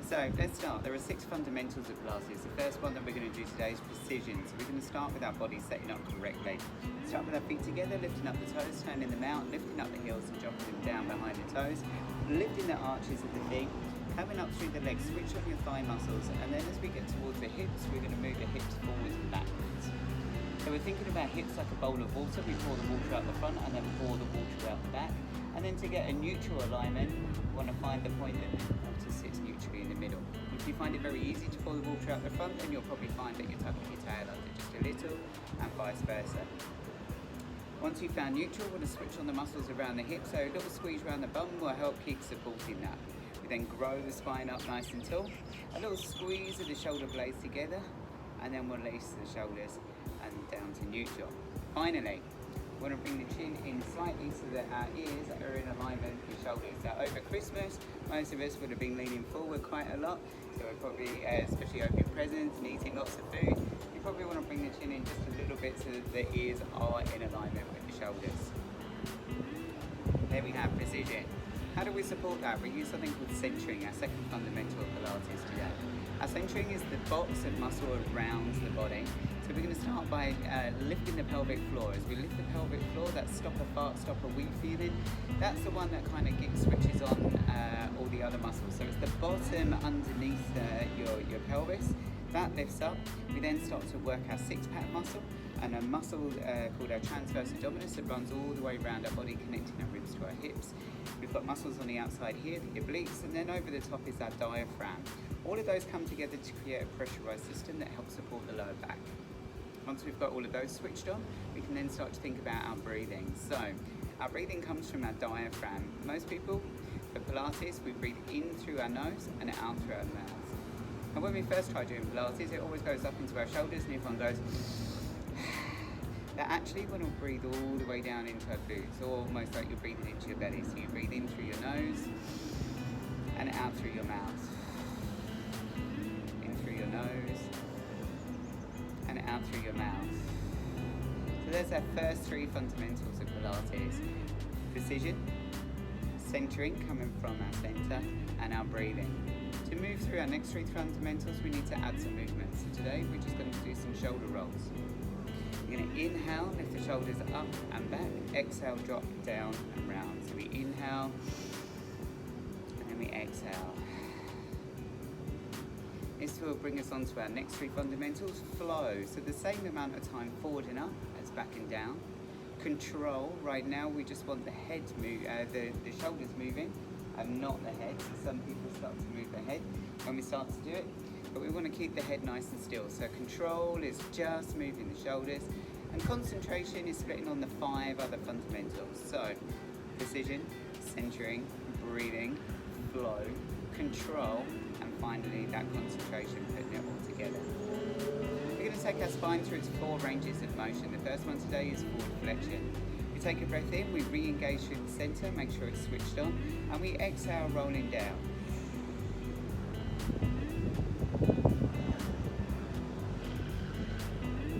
So let's start. There are 6 fundamentals of Pilates. The first one that we're going to do today is precision. So we're going to start with our body setting up correctly. Start with our feet together, lifting up the toes, turning them out, lifting up the heels and dropping them down behind the toes, lifting the arches of the feet, coming up through the legs, switch on your thigh muscles, and then as we get towards the hips, we're going to move the hips forwards and backwards. So we're thinking about hips like a bowl of water. We pour the water out the front and then pour the water out the back. And then to get a neutral alignment, we want to find the point that the water sits neutrally in the middle. If you find it very easy to pour the water out the front, then you'll probably find that you're tucking your tail under just a little, and vice versa. Once you've found neutral, we're going to switch on the muscles around the hips. So a little squeeze around the bum will help keep supporting that. We then grow the spine up nice and tall. A little squeeze of the shoulder blades together, and then we'll release the shoulders and down to neutral. Finally, we want to bring the chin in slightly so that our ears are in alignment with shoulders. Now over Christmas, most of us would have been leaning forward quite a lot, so we're probably, especially opening presents and eating lots of food, you probably want to bring the chin in just a little bit so that the ears are in alignment with the shoulders. There we have precision. How do we support that? We use something called centering, our second fundamental of Pilates today. Our centering is the box of muscle around the body. So we're going to start by lifting the pelvic floor. As we lift the pelvic floor, that stopper fart, stopper wee feeling, that's the one that kind of switches on all the other muscles. So it's the bottom underneath your pelvis. That lifts up. We then start to work our six-pack muscle and a muscle called our transverse abdominis that runs all the way around our body, connecting our ribs to our hips. We've got muscles on the outside here, the obliques, and then over the top is our diaphragm. All of those come together to create a pressurized system that helps support the lower back. Once we've got all of those switched on, we can then start to think about our breathing. So our breathing comes from our diaphragm. Most people, for Pilates, we breathe in through our nose and out through our mouth. And when we first try doing Pilates, it always goes up into our shoulders and everyone goes, but actually we want to breathe all the way down into our glutes, almost like you're breathing into your belly. So you breathe in through your nose and out through your mouth. In through your nose and out through your mouth. So there's our first 3 fundamentals of Pilates. Precision, centering coming from our center, and our breathing. To move through our next 3 fundamentals, we need to add some movement. So today we're just going to do some shoulder rolls. We're going to inhale, lift the shoulders up and back. Exhale, drop down and round. So we inhale and then we exhale. This will bring us on to our next 3 fundamentals. Flow, so the same amount of time forward and up as back and down. Control, right now we just want the head move, the shoulders moving and not the head. So some people start to move the head when we start to do it, but we want to keep the head nice and still. So control is just moving the shoulders, and concentration is splitting on the 5 other fundamentals. So precision, centering, breathing, flow, control, and finally that concentration, putting it all together. We're going to take our spine through its 4 ranges of motion. The first one today is forward flexion. We take a breath in, we re-engage through the center, make sure it's switched on, and we exhale, rolling down.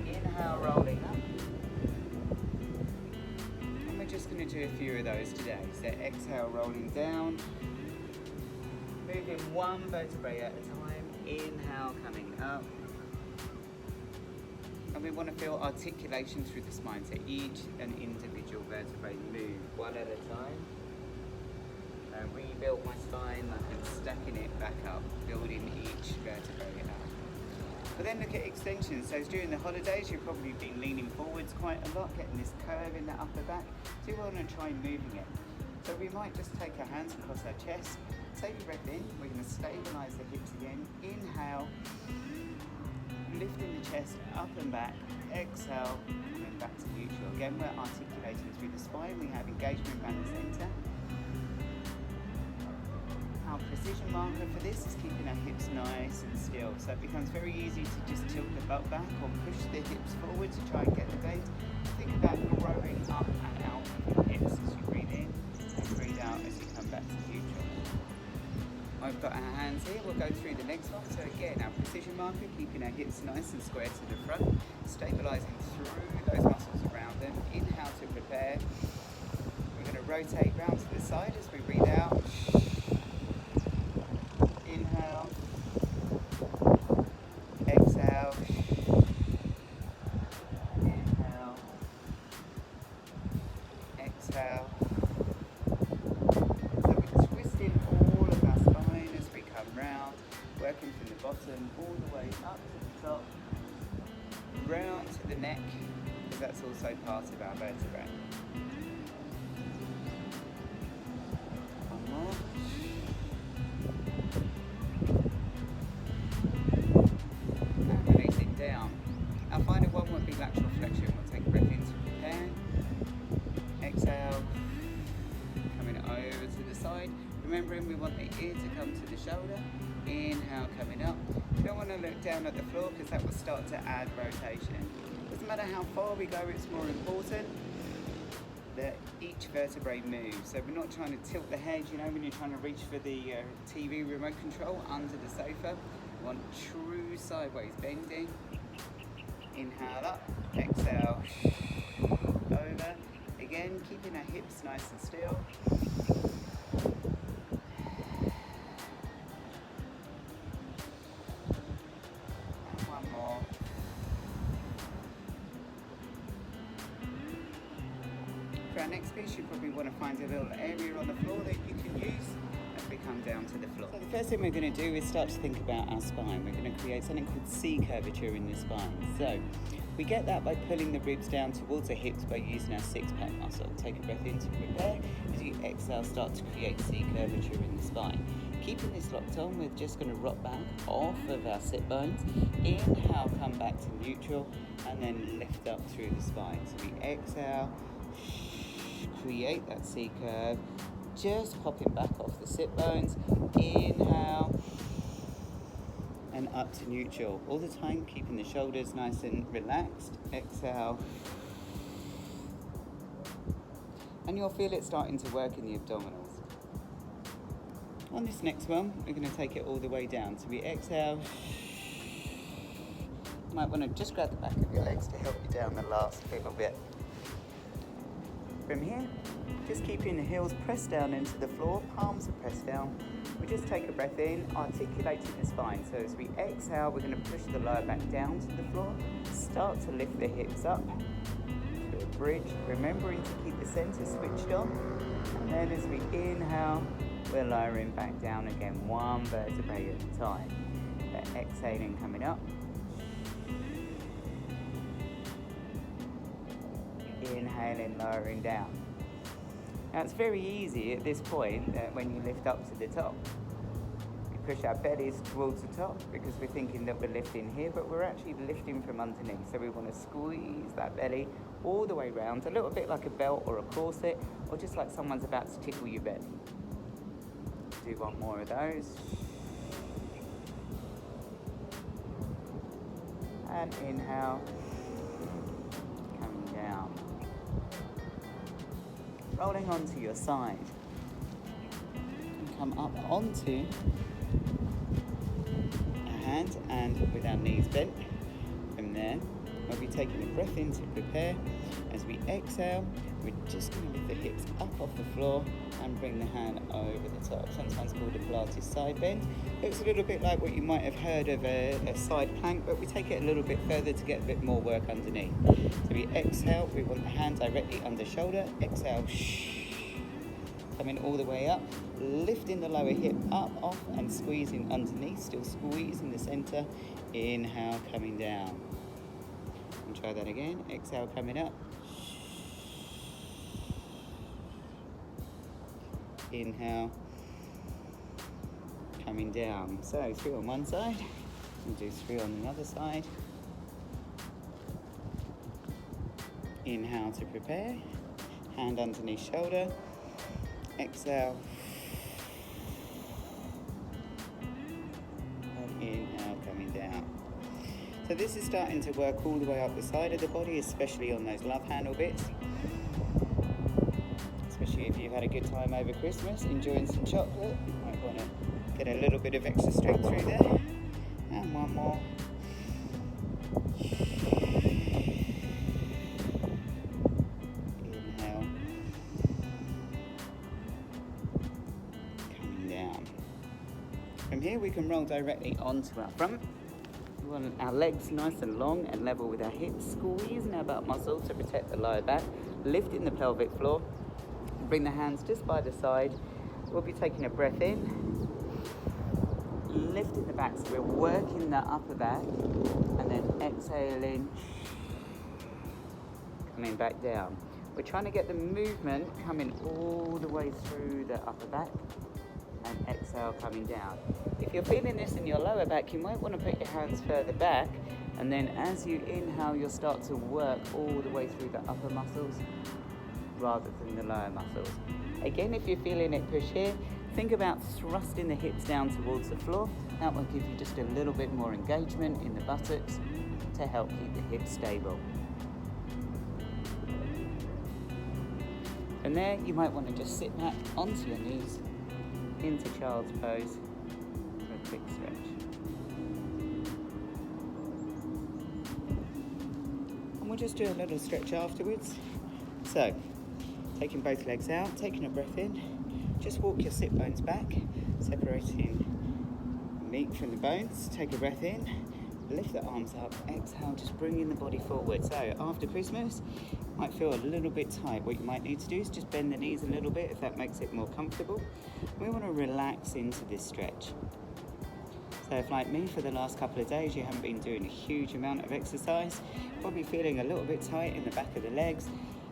Inhale, rolling up. And we're just going to do a few of those today. So exhale, rolling down. Moving 1 vertebrae at a time. Inhale, coming up. And we want to feel articulation through the spine, so each and individual vertebrae move 1 at a time. And rebuild my spine and stacking it back up, building each vertebrae up. But then look at extensions. So during the holidays, you've probably been leaning forwards quite a lot, getting this curve in the upper back. So we want to try moving it. So we might just take our hands across our chest, take a breath in, we're going to stabilize the hips again. Inhale. Lifting the chest up and back, exhale, coming back to neutral. Again, we're articulating through the spine. We have engagement around the center. Our precision marker for this is keeping our hips nice and still. So it becomes very easy to just tilt the butt back or push the hips forward to try and get the bend. Think about growing up and out of your hips as you breathe in and breathe out as you come back to neutral. I've got our hands here, we'll go through the next one. So again, our precision marker, keeping our hips nice and square to the front, stabilizing through those muscles around them. Inhale to prepare. We're going to rotate round to the side as we breathe out. Inhale. Exhale. Inhale. Exhale. So we're twisting all of our spine as we come round, working from the bottom all the way up to the top, round to the neck, because that's also part of our vertebrae. One more. And releasing down. Our final one would be lateral flexion. We'll take a breath in to prepare. Exhale. Coming over to the side. Remembering we want the ear to come to the shoulder. Inhale, coming up. You don't want to look down at the floor because that will start to add rotation. Doesn't matter how far we go, it's more important that each vertebrae moves. So we're not trying to tilt the head, you know, when you're trying to reach for the TV remote control under the sofa. We want true sideways bending. Inhale up, exhale, over. Again, keeping our hips nice and still. One more. For our next piece, you probably want to find a little area on the floor that you can use as we come down to the floor. So the first thing we're going to do is start to think about our spine. We're going to create something called C curvature in the spine. So we get that by pulling the ribs down towards the hips by using our six-pack muscle. Take a breath in to prepare. As you exhale, start to create C curvature in the spine. Keeping this locked on, we're just going to rock back off of our sit bones. Inhale, come back to neutral, and then lift up through the spine. So we exhale, create that C curve, just popping back off the sit bones. Inhale, and up to neutral. All the time, keeping the shoulders nice and relaxed. Exhale. And you'll feel it starting to work in the abdominals. On this next one, we're going to take it all the way down. So we exhale. You might want to just grab the back of your legs to help you down the last little bit. From here, just keeping the heels pressed down into the floor, palms are pressed down. We just take a breath in, articulating the spine. So as we exhale, we're going to push the lower back down to the floor, start to lift the hips up to a bridge, remembering to keep the center switched on. And then as we inhale, we're lowering back down again, one vertebrae at a time. But exhaling, coming up. Inhaling, lowering down. Now it's very easy at this point when you lift up to the top. We push our bellies towards the top because we're thinking that we're lifting here, but we're actually lifting from underneath. So we want to squeeze that belly all the way round, a little bit like a belt or a corset, or just like someone's about to tickle your belly. Do one more of those. And inhale, coming down. Rolling onto your side. And come up onto our hands and with our knees bent. From there, we'll be taking a breath in to prepare. As we exhale, we're just going to lift the hips up off the floor and bring the hand over the top. Sometimes called a Pilates side bend. Looks a little bit like what you might have heard of a side plank, but we take it a little bit further to get a bit more work underneath. So we exhale, we want the hand directly under shoulder. Exhale, coming all the way up, lifting the lower hip up, off, and squeezing underneath, still squeezing the center. Inhale, coming down. And try that again. Exhale, coming up. Inhale, coming down. So 3 on one side, we'll do 3 on the other side. Inhale to prepare, hand underneath shoulder. Exhale, and inhale, coming down. So this is starting to work all the way up the side of the body, especially on those love handle bits. Especially if you've had a good time over Christmas, enjoying some chocolate. You might want to get a little bit of extra strength through there. And one more. Inhale. Coming down. From here, here, we can roll directly onto our front. We want our legs nice and long and level with our hips, squeezing our butt muscle to protect the lower back, lifting the pelvic floor. Bring the hands just by the side. We'll be taking a breath in, lifting the back, so we're working the upper back, and then exhaling, coming back down. We're trying to get the movement coming all the way through the upper back, and exhale coming down. If you're feeling this in your lower back, you might want to put your hands further back, and then as you inhale, you'll start to work all the way through the upper muscles rather than the lower muscles. Again, if you're feeling it push here, think about thrusting the hips down towards the floor. That will give you just a little bit more engagement in the buttocks to help keep the hips stable. From there, you might want to just sit back onto your knees into child's pose for a quick stretch. And we'll just do a little stretch afterwards. So, taking both legs out, taking a breath in, just walk your sit bones back, separating meat from the bones. Take a breath in, lift the arms up, exhale, just bringing the body forward. So after Christmas, you might feel a little bit tight. What you might need to do is just bend the knees a little bit if that makes it more comfortable. We want to relax into this stretch. So if, like me, for the last couple of days you haven't been doing a huge amount of exercise, probably feeling a little bit tight in the back of the legs,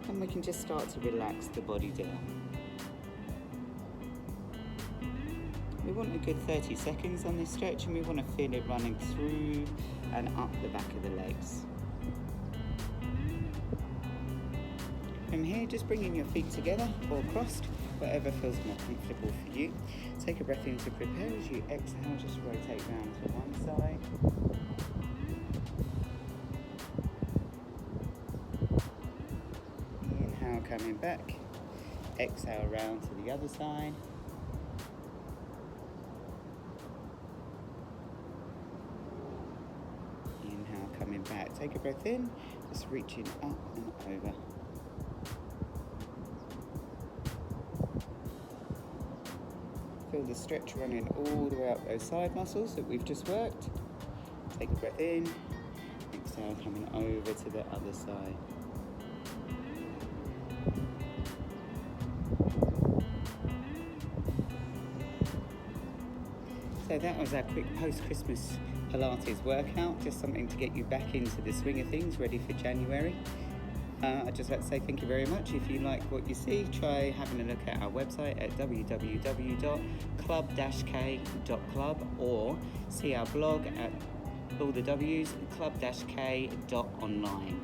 and we can just start to relax the body down. We want a good 30 seconds on this stretch, and we want to feel it running through and up the back of the legs. From here, just bringing your feet together or crossed, whatever feels more comfortable for you. Take a breath in to prepare. As you exhale, just rotate round to one side. Inhale, coming back. Exhale, round to the other side. Inhale, coming back. Take a breath in, just reaching up and over. Feel the stretch running all the way up those side muscles that we've just worked. Take a breath in, exhale, coming over to the other side. So that was our quick post-Christmas Pilates workout, just something to get you back into the swing of things, ready for January. I'd just like to say thank you very much. If you like what you see, try having a look at our website at www.club-k.club, or see our blog at all the W's, club-k.online.